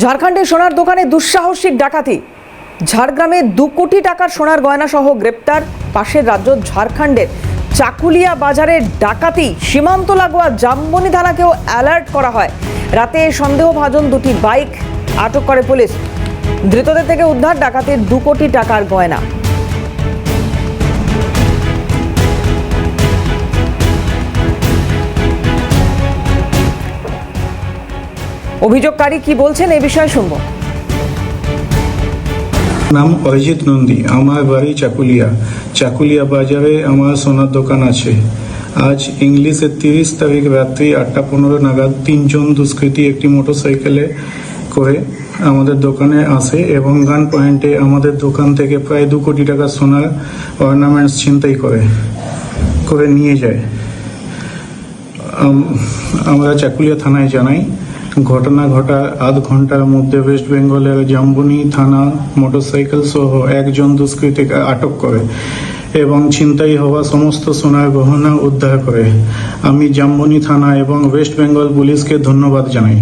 ঝাড়খণ্ডে সোনার দোকানে দুঃসাহসিক ডাকাতি। ঝাড়গ্রামে 2 কোটি টাকার সোনার গয়না সহ গ্রেপ্তার। পাশের রাজ্য ঝাড়খণ্ডের চাকুলিয়া বাজারে ডাকাতি। সীমান্ত লাগোয়া জামবনি থানাকেও অ্যালার্ট করা হয়। রাতে সন্দেহভাজন 2টি বাইক আটক করে পুলিশ। ধৃতদের থেকে উদ্ধার ডাকাতির 2 কোটি টাকার গয়না। অভিযোগকারী কি বলছেন এই বিষয়ে শুনবো। নাম অরিজিৎ নন্দী, আমার বাড়ি চাকুলিয়া বাজারে আমার সোনার দোকান আছে। আজ ইংলিশে 30 তারিখ রাত্রি 8:15 নাগাদ 3 জন দুষ্কৃতী একটি মোটরসাইকেলে করে আমাদের দোকানে আসে এবং গান পয়েন্টে আমাদের দোকান থেকে প্রায় 2 কোটি টাকা সোনার অর্নামেন্টস ছিনতাই করে নিয়ে যায়। আমরা চাকুলিয়া থানায় জানাই। ঘটনা ঘটার আধ ঘন্টার মধ্যে ওয়েস্ট বেঙ্গলের জামবনি থানা মোটরসাইকেল সহ 1 জন দুষ্কৃতীকে আটক করে এবং ছিনতাই হওয়া সমস্ত সোনার গহনা উদ্ধার করে। আমি জামবনি থানা এবং ওয়েস্ট বেঙ্গল পুলিশকে ধন্যবাদ জানাই।